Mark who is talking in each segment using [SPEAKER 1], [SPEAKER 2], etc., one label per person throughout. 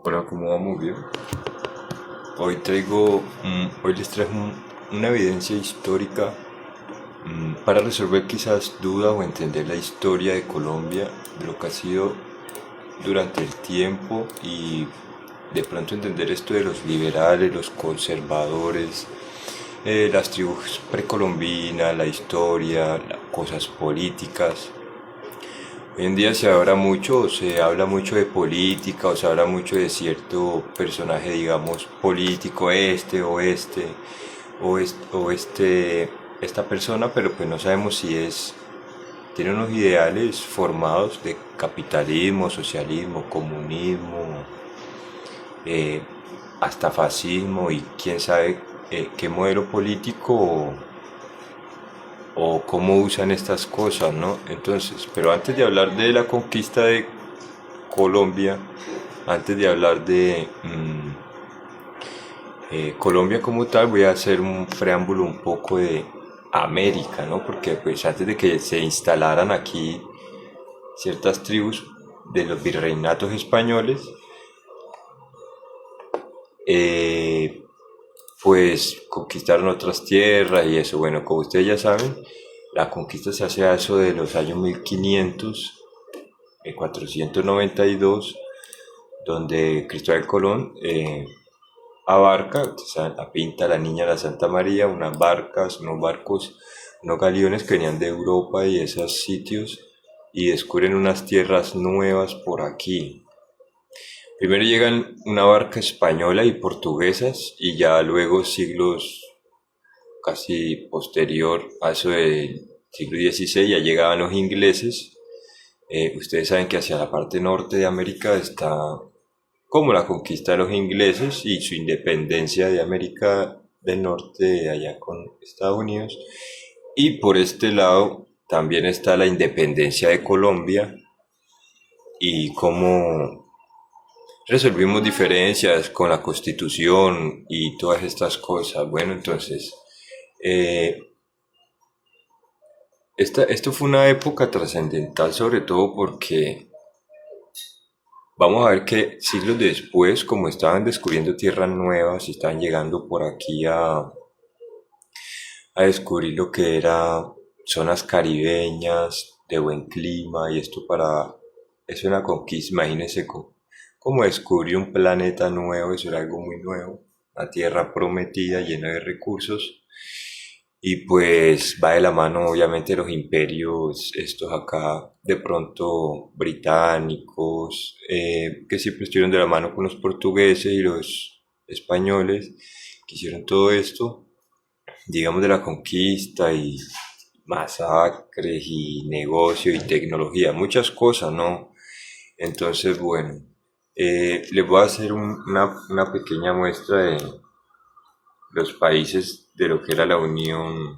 [SPEAKER 1] Hola, ¿cómo vamos? Bien. Hoy les traigo una evidencia histórica para resolver quizás dudas o entender la historia de Colombia, de lo que ha sido durante el tiempo y de pronto entender esto de los liberales, los conservadores, las tribus precolombinas, la historia, cosas políticas. Hoy en día se habla mucho de política o se habla mucho de cierto personaje, digamos, político, esta persona, pero pues no sabemos si tiene unos ideales formados de capitalismo, socialismo, comunismo, eh, hasta fascismo y quién sabe qué modelo político o cómo usan estas cosas, ¿no? Entonces, pero antes de hablar de la conquista de Colombia, antes de hablar de Colombia como tal, voy a hacer un preámbulo un poco de América, ¿no? Porque pues antes de que se instalaran aquí ciertas tribus de los virreinatos españoles, eh, pues conquistaron otras tierras y eso. Bueno, como ustedes ya saben, la conquista se hace a eso de los años 1500, 492, donde Cristóbal Colón abarca, o sea, la Pinta, la Niña, la Santa María, unas barcas, unos barcos, unos galeones que venían de Europa y esos sitios y descubren unas tierras nuevas por aquí. Primero llegan una barca española y portuguesas y ya luego siglos casi posterior a eso del siglo XVI ya llegaban los ingleses. Ustedes saben que hacia la parte norte de América está como la conquista de los ingleses y su independencia de América del Norte allá con Estados Unidos. Y por este lado también está la independencia de Colombia y cómo resolvimos diferencias con la Constitución y todas estas cosas. Bueno, entonces, eh, esto fue una época trascendental sobre todo porque vamos a ver que siglos después, como estaban descubriendo tierras nuevas y estaban llegando por aquí a descubrir lo que era zonas caribeñas de buen clima y esto para, es una conquista, imagínense como descubrir un planeta nuevo, eso era algo muy nuevo, una tierra prometida llena de recursos y pues va de la mano obviamente los imperios, estos acá de pronto británicos, que siempre estuvieron de la mano con los portugueses y los españoles, que hicieron todo esto, digamos de la conquista y masacres y negocio y tecnología, muchas cosas, ¿no? Entonces, bueno, les voy a hacer una pequeña muestra de los países de lo que era la Unión.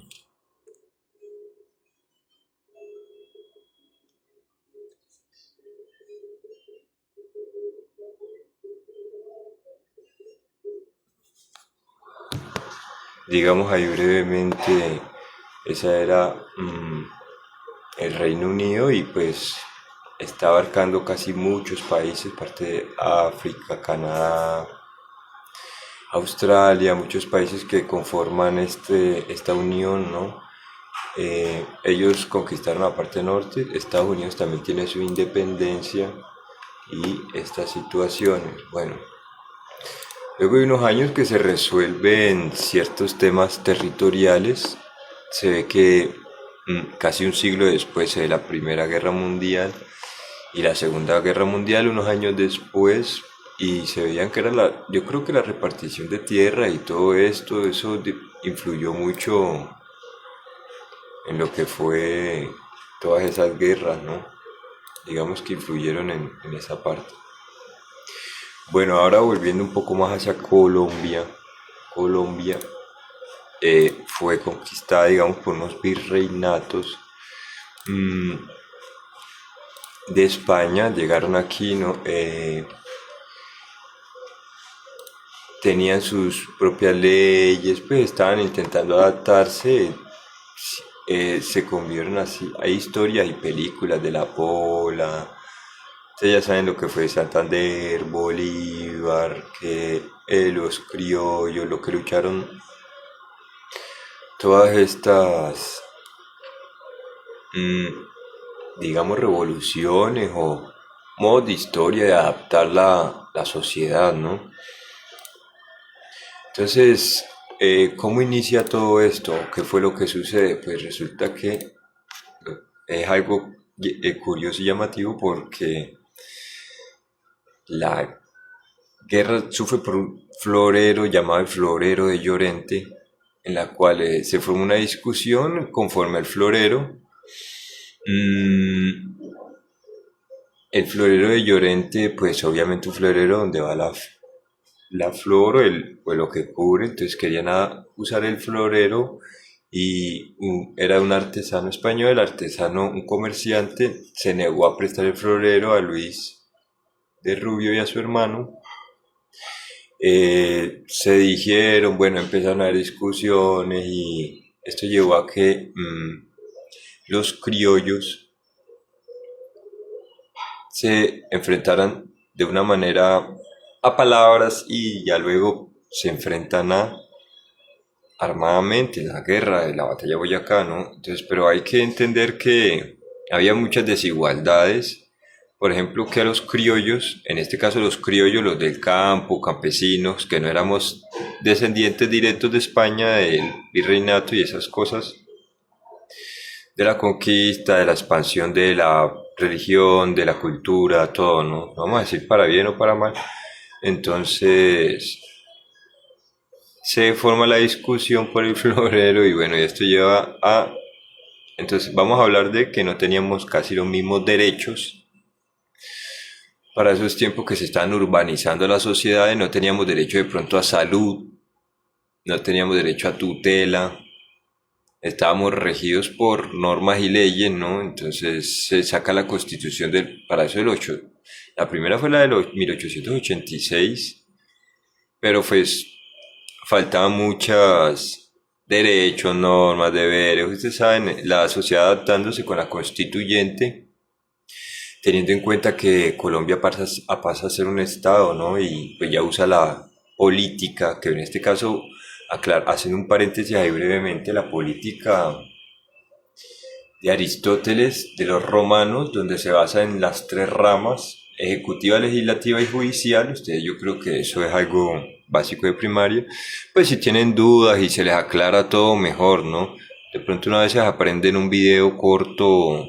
[SPEAKER 1] Digamos ahí brevemente, esa era el Reino Unido y pues está abarcando casi muchos países, parte de África, Canadá, Australia, muchos países que conforman esta unión, ¿no? Ellos conquistaron la parte norte, Estados Unidos también tiene su independencia y estas situaciones. Bueno, luego de unos años que se resuelven ciertos temas territoriales, se ve que casi un siglo después de la Primera Guerra Mundial y la Segunda Guerra Mundial, unos años después, y se veían que era yo creo que la repartición de tierra y todo esto, eso influyó mucho en lo que fue todas esas guerras, ¿no? Digamos que influyeron en esa parte. Bueno, ahora volviendo un poco más hacia Colombia, Colombia fue conquistada, digamos, por unos virreinatos mm, de España, llegaron aquí, ¿no? Tenían sus propias leyes, pues estaban intentando adaptarse, se convieron así, hay historias y películas de la Pola, Ustedes ya saben lo que fue Santander, Bolívar, que los criollos, lo que lucharon, todas estas, mm, digamos, revoluciones o modos de historia de adaptar la sociedad, ¿no? Entonces, ¿cómo inicia todo esto? ¿Qué fue lo que sucede? Pues resulta que es algo curioso y llamativo porque la guerra sufre por un florero llamado el Florero de Llorente, en la cual se forma una discusión conforme al florero. mm, el florero de Llorente, pues obviamente un florero donde va la flor o lo que cubre, entonces querían usar el florero y era un artesano español, el artesano, un comerciante, se negó a prestar el florero a Luis de Rubio y a su hermano. Se dijeron, bueno, empezaron a haber discusiones y esto llevó a que los criollos se enfrentaran de una manera a palabras y ya luego se enfrentan a armadamente la guerra de la batalla de Boyacá, ¿no? Entonces, pero hay que entender que había muchas desigualdades. Por ejemplo, que a los criollos, en este caso los criollos, los del campo, campesinos, que no éramos descendientes directos de España, del virreinato y esas cosas, de la conquista, de la expansión de la religión, de la cultura, todo, ¿no? Vamos a decir para bien o para mal. Entonces, se forma la discusión por el florero y bueno, y esto lleva a... Entonces, vamos a hablar de que no teníamos casi los mismos derechos para esos tiempos que se estaban urbanizando las sociedades, no teníamos derecho de pronto a salud, no teníamos derecho a tutela, estábamos regidos por normas y leyes, ¿no? Entonces se saca la constitución para eso del 8. La primera fue la de 1886, pero pues faltaban muchas derechos, normas, deberes. Ustedes saben, la sociedad adaptándose con la constituyente, teniendo en cuenta que Colombia pasa a ser un estado, ¿no? Y pues ya usa la política, que en este caso, haciendo un paréntesis ahí brevemente, la política de Aristóteles, de los romanos, donde se basa en las tres ramas, ejecutiva, legislativa y judicial. Ustedes, yo creo que eso es algo básico de primaria. Pues si tienen dudas y se les aclara todo, mejor, ¿no? De pronto una vez se aprenden un video corto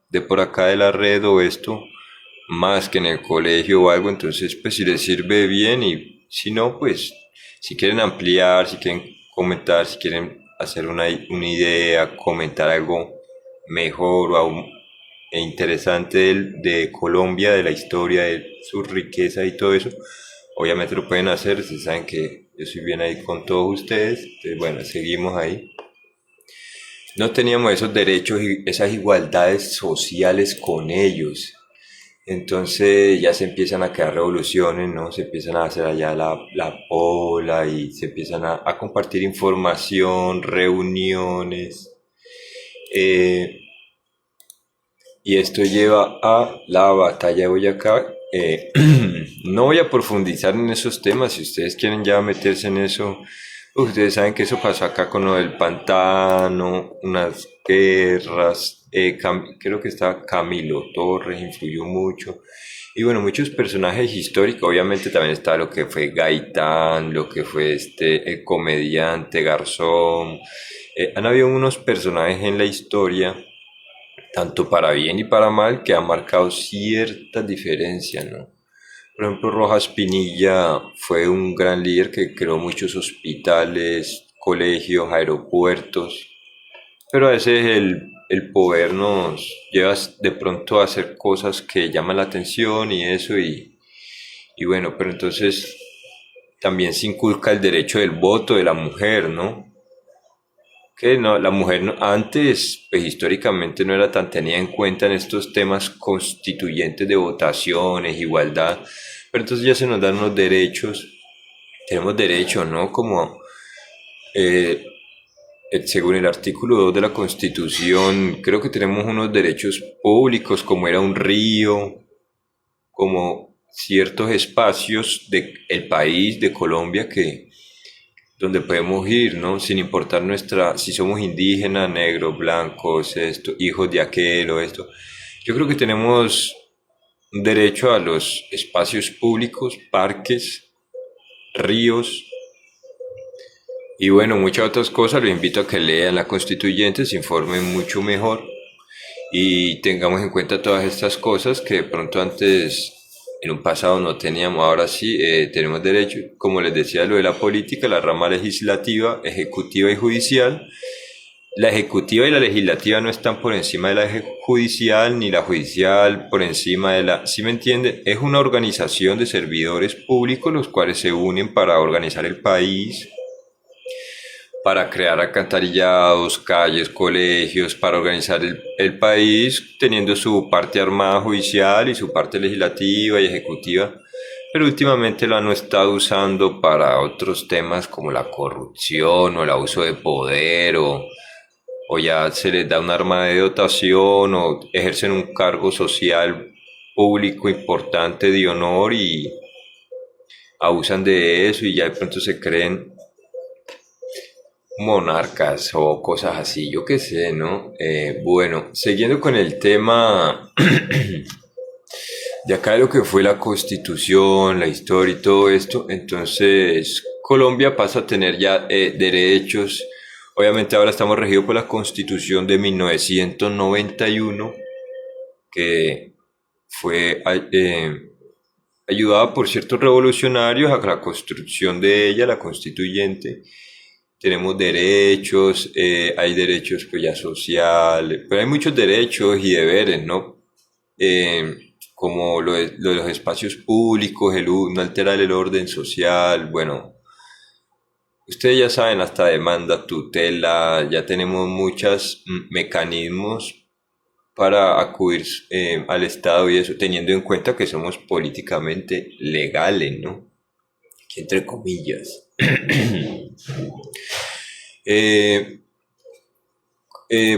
[SPEAKER 1] de por acá de la red o esto, más que en el colegio o algo, entonces pues si les sirve bien y si no, pues si quieren ampliar, si quieren comentar, si quieren hacer una idea, comentar algo mejor o aún interesante de Colombia, de la historia, de su riqueza y todo eso, obviamente lo pueden hacer, ustedes saben que yo soy bien ahí con todos ustedes, entonces bueno, seguimos ahí. No teníamos esos derechos y esas igualdades sociales con ellos. Entonces ya se empiezan a crear revoluciones, ¿no? Se empiezan a hacer allá la pola y se empiezan a compartir información, reuniones. eh, y esto lleva a la batalla de Boyacá. No voy a profundizar en esos temas, si ustedes quieren ya meterse en eso, ustedes saben que eso pasó acá con lo del pantano, unas guerras, creo que estaba Camilo Torres, influyó mucho. Y bueno, muchos personajes históricos, obviamente también está lo que fue Gaitán, lo que fue el comediante Garzón. Han habido unos personajes en la historia tanto para bien y para mal, que ha marcado ciertas diferencias, ¿no? Por ejemplo, Rojas Pinilla fue un gran líder que creó muchos hospitales, colegios, aeropuertos, pero a veces el poder nos lleva de pronto a hacer cosas que llaman la atención y eso, y bueno, pero entonces también se inculca el derecho del voto de la mujer, ¿no? Que no, la mujer antes, pues históricamente no era tan tenida en cuenta en estos temas constituyentes de votaciones, igualdad, pero entonces ya se nos dan unos derechos, tenemos derechos, ¿no? Como eh, según el artículo 2 de la Constitución, creo que tenemos unos derechos públicos, como era un río, como ciertos espacios del país, de Colombia, donde podemos ir, ¿no? Sin importar si somos indígenas, negros, blancos, esto, hijos de aquel o esto. Yo creo que tenemos un derecho a los espacios públicos, parques, ríos y bueno, muchas otras cosas. Los invito a que lean la Constituyente, se informen mucho mejor y tengamos en cuenta todas estas cosas que de pronto antes en un pasado no teníamos, ahora sí tenemos derecho. Como les decía, lo de la política, la rama legislativa, ejecutiva y judicial. La ejecutiva y la legislativa no están por encima de la judicial, ni la judicial por encima de la... ¿Sí me entiende? Es una organización de servidores públicos los cuales se unen para organizar el país, para crear alcantarillados, calles, colegios, para organizar el país, teniendo su parte armada judicial y su parte legislativa y ejecutiva, pero últimamente lo han estado usando para otros temas como la corrupción o el abuso de poder o ya se les da un arma de dotación o ejercen un cargo social público importante de honor y abusan de eso y ya de pronto se creen monarcas o cosas así, yo qué sé, ¿no? Bueno, siguiendo con el tema de acá de lo que fue la constitución, la historia y todo esto, entonces Colombia pasa a tener ya derechos. Obviamente ahora estamos regidos por la constitución de 1991, que fue ayudada por ciertos revolucionarios a la construcción de ella, la constituyente. Tenemos derechos, hay derechos pues ya sociales, pero hay muchos derechos y deberes, ¿no? Como lo de los espacios públicos, no alterar el orden social, bueno, ustedes ya saben, hasta demanda, tutela, ya tenemos muchos mecanismos para acudir al Estado y eso, teniendo en cuenta que somos políticamente legales, ¿no? Entre comillas. Eh,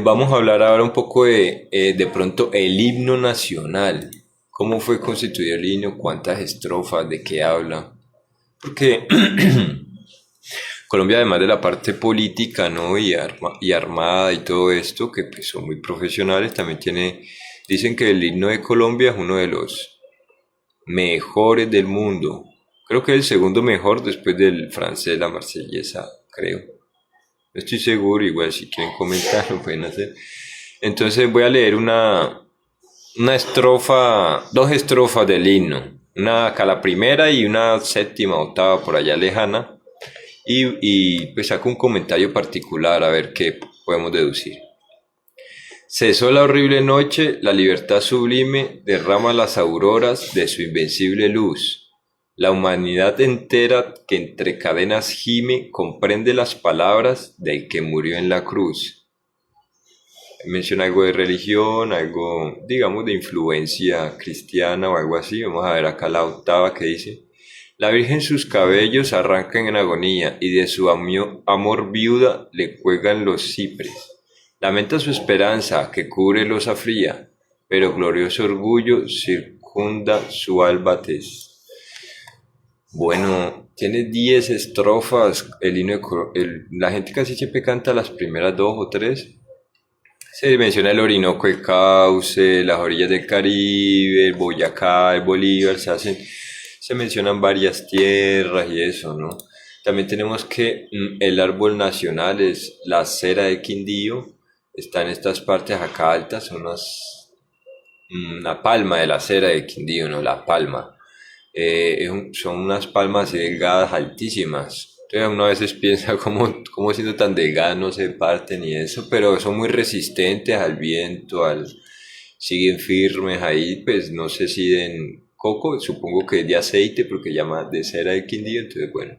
[SPEAKER 1] Vamos a hablar ahora un poco de pronto el himno nacional. ¿Cómo fue constituido el himno? ¿Cuántas estrofas? ¿De qué habla? Porque Colombia, además de la parte política, ¿no? Y armada y todo esto, que pues son muy profesionales, también dicen que el himno de Colombia es uno de los mejores del mundo. Creo que es el segundo mejor después del francés, la marsellesa, creo. No estoy seguro, igual si quieren comentar lo pueden hacer. Entonces voy a leer una estrofa, dos estrofas del himno. Una acá la primera y una séptima, octava por allá lejana. Y pues saco un comentario particular a ver qué podemos deducir. Cesó la horrible noche, la libertad sublime derrama las auroras de su invencible luz. La humanidad entera que entre cadenas gime comprende las palabras del que murió en la cruz. Menciona algo de religión, algo, digamos, de influencia cristiana o algo así. Vamos a ver acá la octava que dice: la Virgen sus cabellos arrancan en agonía y de su amor viuda le cuelgan los cipres. Lamenta su esperanza que cubre losa fría, pero glorioso orgullo circunda su alba tez. Bueno, tiene 10 estrofas el himno la gente casi siempre canta las primeras dos o tres. Se menciona el Orinoco, el Cauce, las orillas del Caribe, el Boyacá, el Bolívar, se mencionan varias tierras y eso, ¿no? También tenemos que el árbol nacional es la cera de Quindío, está en estas partes acá altas, son una palma de la cera de Quindío, ¿no? La palma. Son unas palmas así delgadas, altísimas. Entonces uno a veces piensa cómo siendo tan delgadas no se parten y eso, pero son muy resistentes al viento, siguen firmes ahí, pues no sé si den coco, supongo que es de aceite porque llama de cera de Quindío, entonces bueno.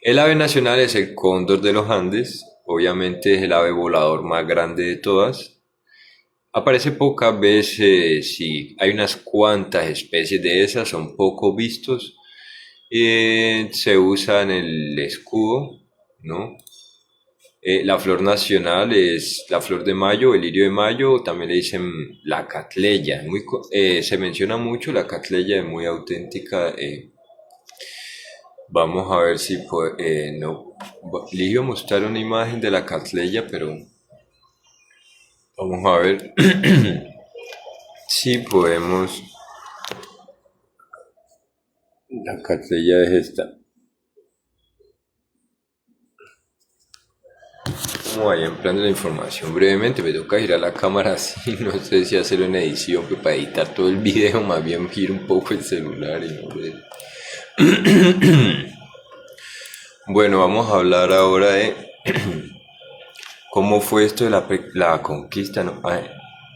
[SPEAKER 1] El ave nacional es el cóndor de los Andes, obviamente es el ave volador más grande de todas. Aparece pocas veces y hay unas cuantas especies de esas, son poco vistos. Se usa en el escudo, ¿no? La flor nacional es la flor de mayo, el lirio de mayo, también le dicen la catleya. Se menciona mucho la catleya, es muy auténtica. Vamos a ver si no, les iba a mostrar una imagen de la catleya, pero vamos a ver si podemos. La catleya es esta. Como vaya empleando la información brevemente, me toca girar la cámara así, no sé si hacerlo en edición, pues para editar todo el video, más bien giro un poco el celular y no ver. Bueno, vamos a hablar ahora de cómo fue esto de la conquista, ¿no?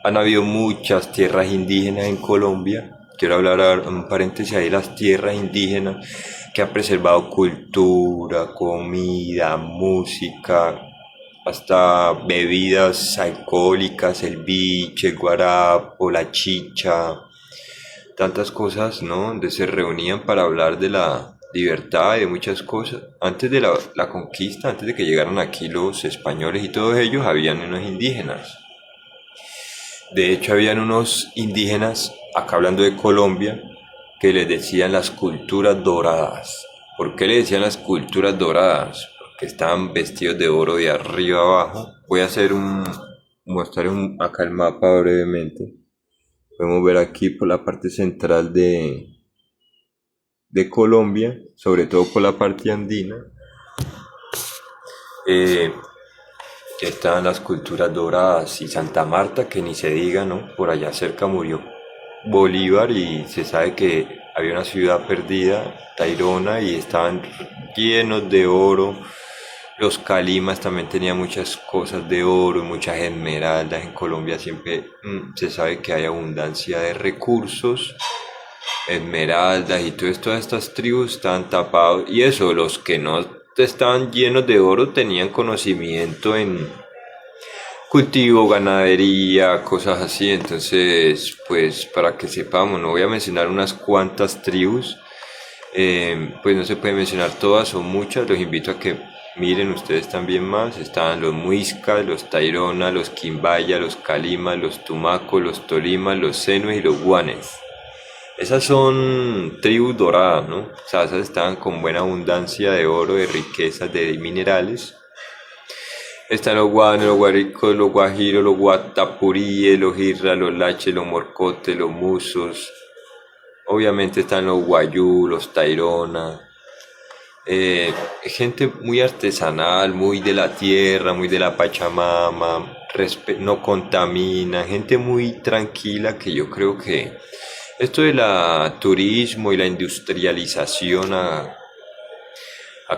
[SPEAKER 1] Han habido muchas tierras indígenas en Colombia. Quiero hablar ahora, un paréntesis ahí, de las tierras indígenas que han preservado cultura, comida, música, hasta bebidas alcohólicas, el biche, el guarapo, la chicha, tantas cosas, ¿no? Donde se reunían para hablar de la libertad y de muchas cosas. Antes de la conquista, antes de que llegaran aquí los españoles y todos ellos, habían unos indígenas. De hecho, habían unos indígenas, acá hablando de Colombia, que les decían las culturas doradas. ¿Por qué le decían las culturas doradas? Porque estaban vestidos de oro de arriba abajo. Voy a mostrar acá el mapa brevemente. Podemos ver aquí por la parte central de Colombia, sobre todo por la parte andina, eh, están las culturas doradas y Santa Marta, que ni se diga, ¿no? Por allá cerca murió Bolívar y se sabe que había una ciudad perdida, Tayrona, y estaban llenos de oro. Los Calimas también tenían muchas cosas de oro, muchas esmeraldas. En Colombia siempre se sabe que hay abundancia de recursos, esmeraldas y todas estas tribus estaban tapados. Y eso, los que no estaban llenos de oro tenían conocimiento en cultivo, ganadería, cosas así. Entonces, pues para que sepamos, no voy a mencionar unas cuantas tribus, pues no se puede mencionar todas, son muchas. Los invito a que miren ustedes también más. Estaban los Muiscas, los Tairona, los Quimbaya, los Calima, los Tumaco, los Tolima, los Senues y los Guanes. Esas son tribus doradas, ¿no? O sea, esas estaban con buena abundancia de oro, de riquezas, de minerales. Están los guanes, los guaricos, los guajiros, los guatapuríes, los jirras, los laches, los morcotes, los musos. Obviamente están los guayú, los tairona. Gente muy artesanal, muy de la tierra, muy de la Pachamama, no contamina, gente muy tranquila que yo creo que esto de la turismo y la industrialización ha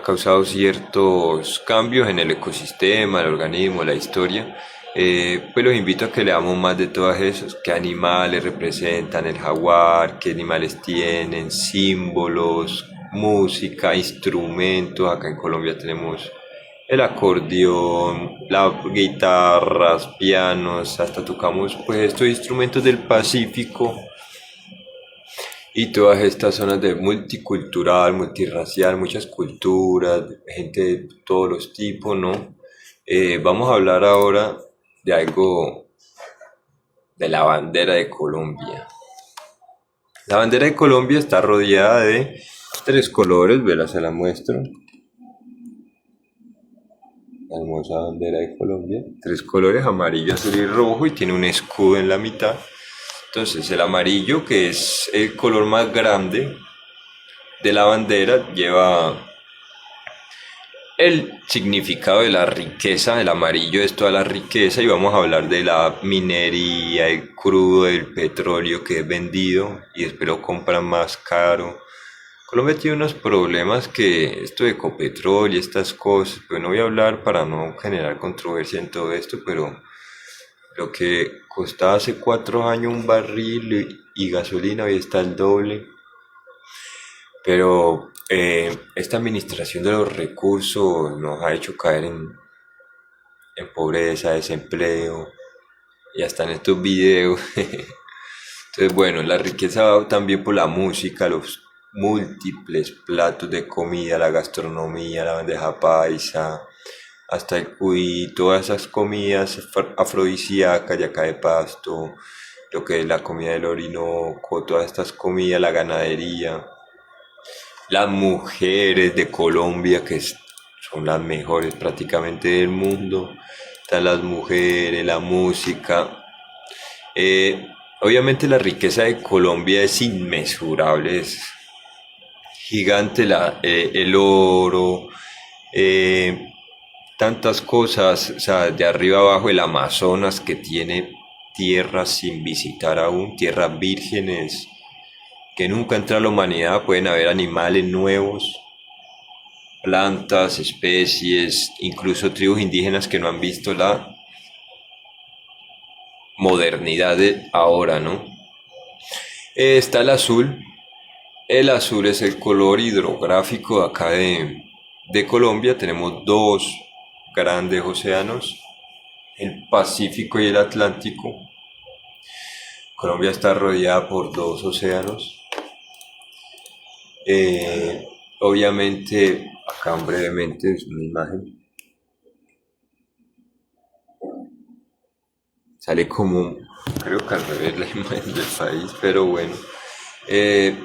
[SPEAKER 1] causado ciertos cambios en el ecosistema, el organismo, la historia. Pues los invito a que leamos más de todas esas, qué animales representan el jaguar, qué animales tienen, símbolos, música, instrumentos. Acá en Colombia tenemos el acordeón, las guitarras, pianos, hasta tocamos pues estos instrumentos del Pacífico y todas estas zonas de multicultural, multirracial, muchas culturas, gente de todos los tipos, ¿no? Vamos a hablar ahora de algo de la bandera de Colombia. La bandera de Colombia está rodeada de tres colores, vela, se la muestro. La hermosa bandera de Colombia, tres colores, amarillo, azul y rojo, y tiene un escudo en la mitad. Entonces el amarillo, que es el color más grande de la bandera, lleva el significado de la riqueza. El amarillo es toda la riqueza y vamos a hablar de la minería, el crudo, el petróleo que es vendido y después lo compran más caro. Colombia tiene unos problemas que esto de Ecopetrol y estas cosas, pues no voy a hablar para no generar controversia en todo esto, pero lo que costaba hace 4 años un barril y gasolina hoy está el doble. Pero esta administración de los recursos nos ha hecho caer en pobreza, desempleo y hasta en estos videos. Entonces, bueno, la riqueza va también por la música, los múltiples platos de comida, la gastronomía, la bandeja paisa, hasta el cuy, todas esas comidas afrodisíacas de acá de Pasto, lo que es la comida del Orinoco, todas estas comidas, la ganadería, las mujeres de Colombia, son las mejores prácticamente del mundo, están las mujeres, la música. Eh, Obviamente la riqueza de Colombia es inmesurable, es gigante el oro, eh, tantas cosas, o sea, de arriba abajo el Amazonas que tiene tierras sin visitar aún, tierras vírgenes que nunca entra la humanidad, pueden haber animales nuevos, plantas, especies, incluso tribus indígenas que no han visto la modernidad de ahora, ¿no? Está el azul es el color hidrográfico de acá de Colombia, tenemos dos grandes océanos, el Pacífico y el Atlántico. Colombia está rodeada por dos océanos. Eh, Obviamente, acá brevemente es una imagen. Sale como, creo que al revés la imagen del país, pero bueno.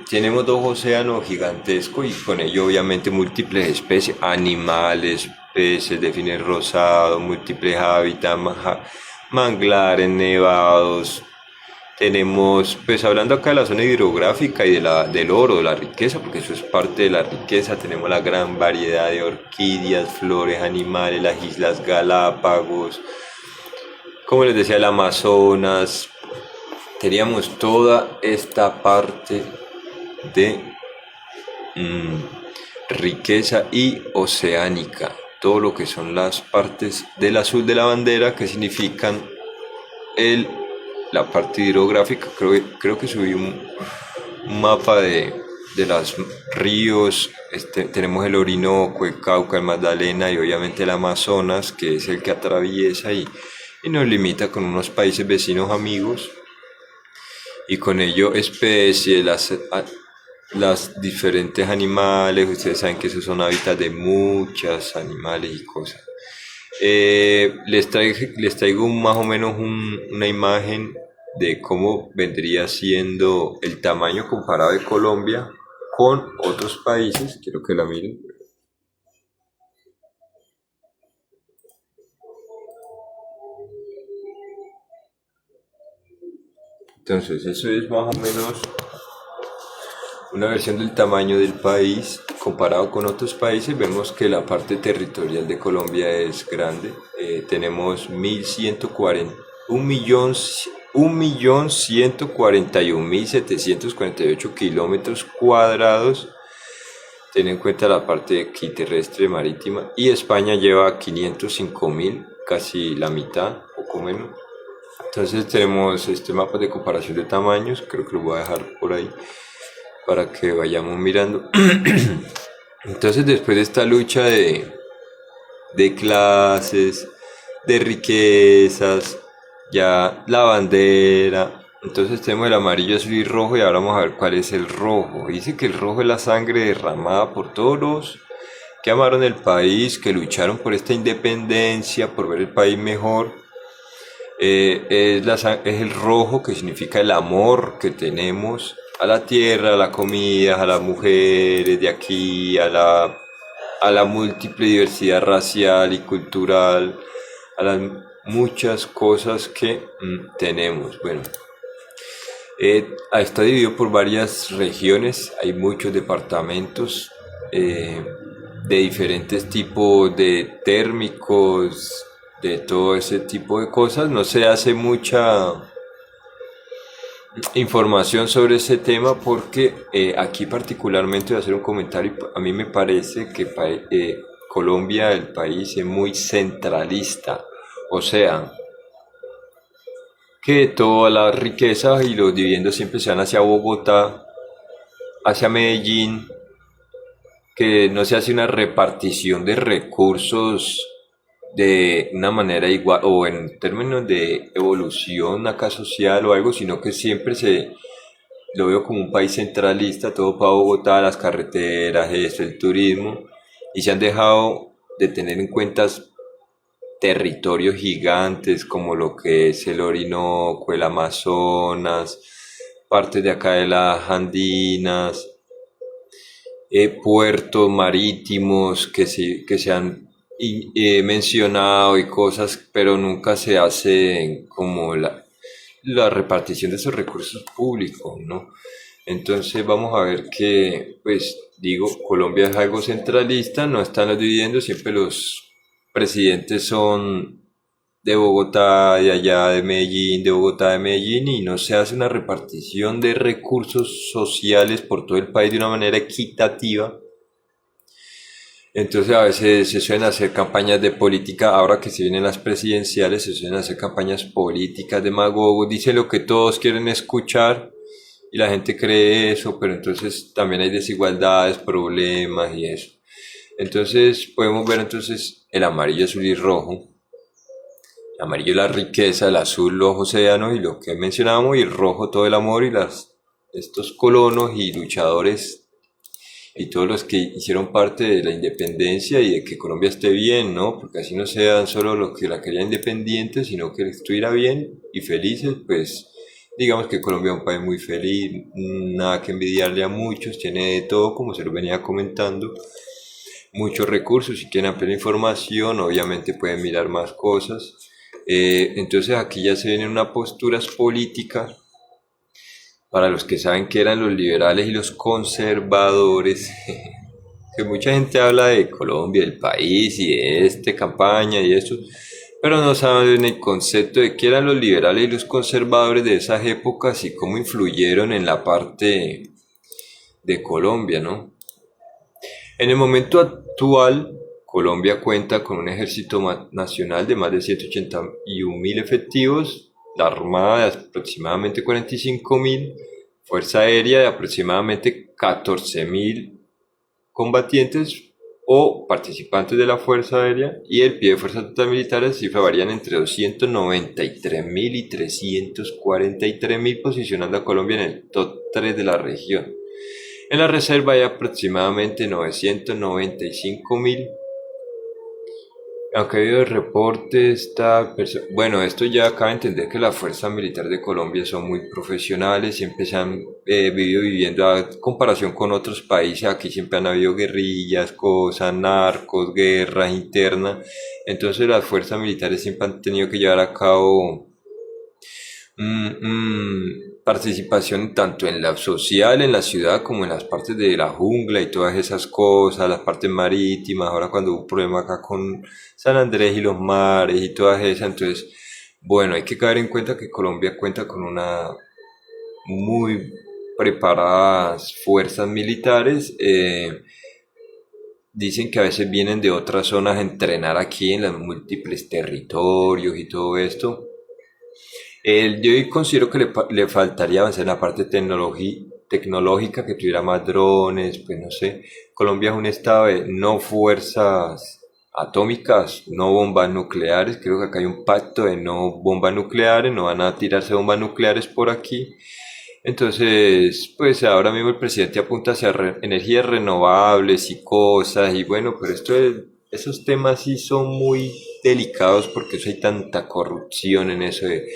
[SPEAKER 1] Tenemos dos océanos gigantescos y con ello obviamente múltiples especies, animales, peces de fines rosados, múltiples hábitats, manglares, nevados. Tenemos, pues hablando acá de la zona hidrográfica y del oro, de la riqueza, porque eso es parte de la riqueza, tenemos la gran variedad de orquídeas, flores, animales, las Islas Galápagos, como les decía, el Amazonas, teníamos toda esta parte de mm, riqueza y oceánica, todo lo que son las partes del azul de la bandera que significan el, la parte hidrográfica. Creo que subí un mapa de los ríos. Tenemos el Orinoco, el Cauca, el Magdalena y obviamente el Amazonas, que es el que atraviesa y nos limita con unos países vecinos amigos y con ello especies, las diferentes animales. Ustedes saben que esos son hábitats de muchos animales y cosas. Les traigo más o menos una imagen de cómo vendría siendo el tamaño comparado de Colombia con otros países. Quiero que la miren. Entonces, eso es más o menos una versión del tamaño del país comparado con otros países. Vemos que la parte territorial de Colombia es grande. Tenemos 1140, 1.141.748 kilómetros cuadrados. Ten en cuenta la parte aquí terrestre, marítima. Y España lleva 505.000, casi la mitad, poco menos. Entonces tenemos este mapa de comparación de tamaños. Creo que lo voy a dejar por ahí para que vayamos mirando. Entonces, después de esta lucha de clases, de riquezas, ya la bandera, entonces tenemos el amarillo, azul y rojo, y ahora vamos a ver cuál es el rojo. Dice que el rojo es la sangre derramada por todos los que amaron el país, que lucharon por esta independencia, por ver el país mejor. Es el rojo, que significa el amor que tenemos a la tierra, a la comida, a las mujeres de aquí, a la múltiple diversidad racial y cultural, a las muchas cosas que tenemos. Bueno, está dividido por varias regiones, hay muchos departamentos de diferentes tipos de térmicos, de todo ese tipo de cosas. No se hace mucha información sobre ese tema porque aquí particularmente voy a hacer un comentario. A mí me parece que Colombia, el país, es muy centralista, o sea, que todas las riquezas y los dividendos siempre se van hacia Bogotá, hacia Medellín, que no se hace una repartición de recursos de una manera igual o en términos de evolución acá social o algo, sino que siempre lo veo como un país centralista, todo para Bogotá, las carreteras, esto, el turismo, y se han dejado de tener en cuenta territorios gigantes como lo que es el Orinoco, el Amazonas, partes de acá de las Andinas, puertos marítimos que se han mencionado y cosas, pero nunca se hace como la repartición de esos recursos públicos, ¿no? Entonces vamos a ver que, pues digo, Colombia es algo centralista, no están los dividendos, siempre los presidentes son de Bogotá, de allá, de Medellín, de Bogotá, de Medellín, y no se hace una repartición de recursos sociales por todo el país de una manera equitativa. Entonces a veces se suelen hacer campañas de política, ahora que se vienen las presidenciales, se suelen hacer campañas políticas, demagogos, dice lo que todos quieren escuchar y la gente cree eso, pero entonces también hay desigualdades, problemas y eso. Entonces podemos ver entonces el amarillo, azul y rojo. El amarillo la riqueza, el azul los océanos y lo que mencionábamos, y el rojo todo el amor y estos colonos y luchadores y todos los que hicieron parte de la independencia y de que Colombia esté bien, ¿no? Porque así no sean solo los que la querían independiente, sino que estuviera bien y felices, pues digamos que Colombia es un país muy feliz, nada que envidiarle a muchos, tiene de todo, como se lo venía comentando, muchos recursos, si quieren ampliar información, obviamente pueden mirar más cosas. Entonces aquí ya se vienen unas posturas políticas para los que saben que eran los liberales y los conservadores, que mucha gente habla de Colombia, del país y de esta campaña y eso, pero no saben el concepto de qué eran los liberales y los conservadores de esas épocas y cómo influyeron en la parte de Colombia, ¿no? En el momento actual, Colombia cuenta con un ejército nacional de más de 181.000 efectivos, la Armada de aproximadamente 45.000, Fuerza Aérea de aproximadamente 14.000 combatientes o participantes de la Fuerza Aérea, y el pie de fuerzas total militares cifras varían entre 293.000 y 343.000, posicionando a Colombia en el top 3 de la región. En la reserva hay aproximadamente 995.000. Aunque ha habido reportes, bueno, esto ya acaba de entender que las fuerzas militares de Colombia son muy profesionales, siempre se han viviendo a comparación con otros países, aquí siempre han habido guerrillas, cosas, narcos, guerras internas, entonces las fuerzas militares siempre han tenido que llevar a cabo participación tanto en la social, en la ciudad, como en las partes de la jungla y todas esas cosas, las partes marítimas, ahora cuando hubo un problema acá con San Andrés y los mares y todas esas, entonces, bueno, hay que caer en cuenta que Colombia cuenta con una muy preparadas fuerzas militares, dicen que a veces vienen de otras zonas a entrenar aquí en los múltiples territorios y todo esto. Yo considero que le faltaría avanzar en la parte tecnológica, que tuviera más drones, pues no sé. Colombia es un estado de no fuerzas atómicas, no bombas nucleares. Creo que acá hay un pacto de no bombas nucleares, no van a tirarse bombas nucleares por aquí. Entonces, pues ahora mismo el presidente apunta hacia energías renovables y cosas, y bueno, pero esos temas sí son muy delicados porque eso hay tanta corrupción en eso de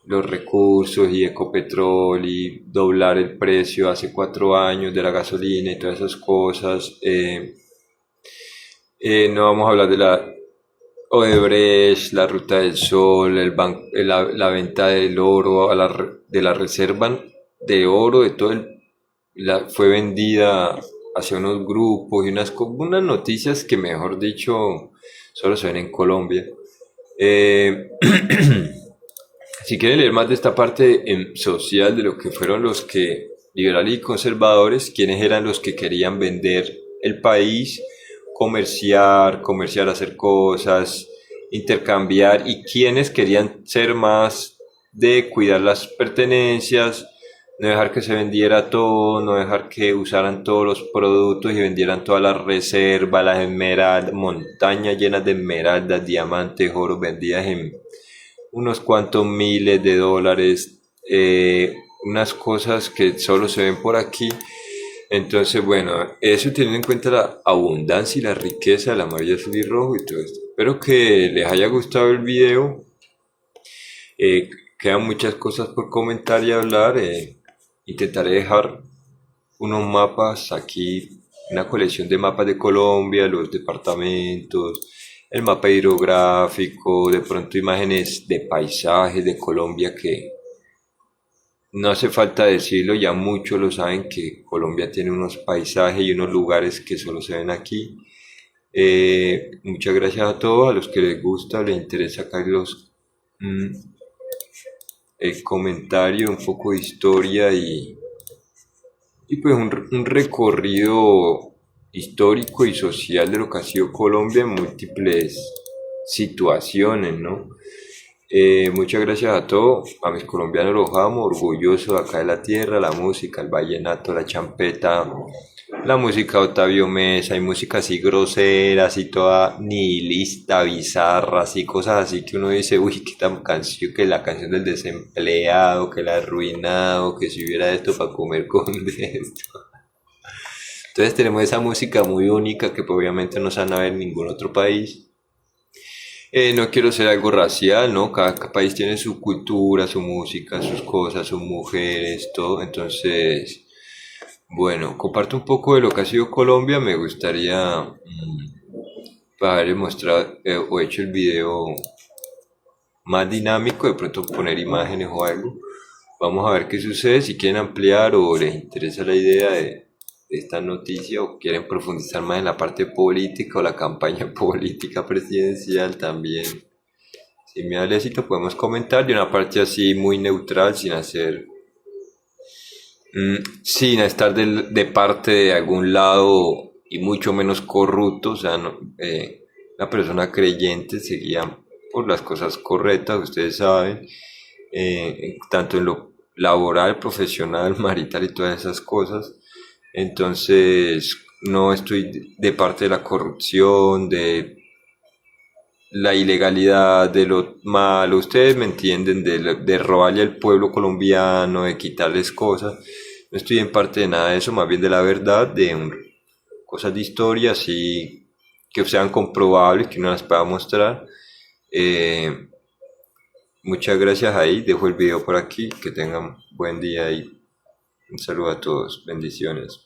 [SPEAKER 1] los recursos y Ecopetrol y doblar el precio hace 4 años de la gasolina y todas esas cosas. No vamos a hablar de la Odebrecht, la Ruta del Sol, la venta del oro de la reserva de oro, de todo fue vendida hacia unos grupos y unas noticias que, mejor dicho, solo se ven en Colombia. Si quieren leer más de esta parte social de lo que fueron los que liberales y conservadores, quienes eran los que querían vender el país, comerciar, hacer cosas, intercambiar, y quienes querían ser más de cuidar las pertenencias, no dejar que se vendiera todo, no dejar que usaran todos los productos y vendieran todas las reservas, las esmeraldas, montañas llenas de esmeraldas, diamantes, oro, vendidas en unos cuantos miles de dólares, unas cosas que solo se ven por aquí. Entonces, bueno, eso teniendo en cuenta la abundancia y la riqueza del amarillo, azul y rojo y todo esto. Espero que les haya gustado el video. Eh, Quedan muchas cosas por comentar y hablar. Intentaré dejar unos mapas aquí, una colección de mapas de Colombia, los departamentos, el mapa hidrográfico, de pronto imágenes de paisajes de Colombia que no hace falta decirlo, ya muchos lo saben que Colombia tiene unos paisajes y unos lugares que solo se ven aquí. Muchas gracias a todos, a los que les gusta, les interesa acá mm, el comentario, un poco de historia y pues un recorrido histórico y social de lo que ha sido Colombia en múltiples situaciones, ¿no? Muchas gracias a todos, a mis colombianos los amo, orgulloso de acá de la tierra, la música, el vallenato, la champeta, la música de Octavio Mesa, hay música así grosera, así toda nihilista, bizarra, así cosas así que uno dice, uy, qué tan canción, que la canción del desempleado, que la arruinado, que si hubiera esto para comer con esto. Entonces tenemos esa música muy única que pues, obviamente no se van a ver en ningún otro país. No quiero ser algo racial, ¿no? Cada país tiene su cultura, su música, sus cosas, sus mujeres, todo. Entonces, bueno, comparto un poco de lo que ha sido Colombia. Me gustaría haber mostrado o hecho el video más dinámico, de pronto poner imágenes o algo. Vamos a ver qué sucede, si quieren ampliar o les interesa la idea de esta noticia o quieren profundizar más en la parte política o la campaña política presidencial también. Si me da éxito podemos comentar de una parte así muy neutral sin hacer, sin estar de parte de algún lado y mucho menos corrupto, o sea, la persona creyente se guía por las cosas correctas, ustedes saben, tanto en lo laboral, profesional, marital y todas esas cosas. Entonces, no estoy de parte de la corrupción, de la ilegalidad, de lo malo, ustedes me entienden, de robarle al pueblo colombiano, de quitarles cosas. No estoy en parte de nada de eso, más bien de la verdad, cosas de historia, así que sean comprobables, que uno las pueda mostrar. Eh, Muchas gracias ahí, dejo el video por aquí, que tengan buen día y un saludo a todos, bendiciones.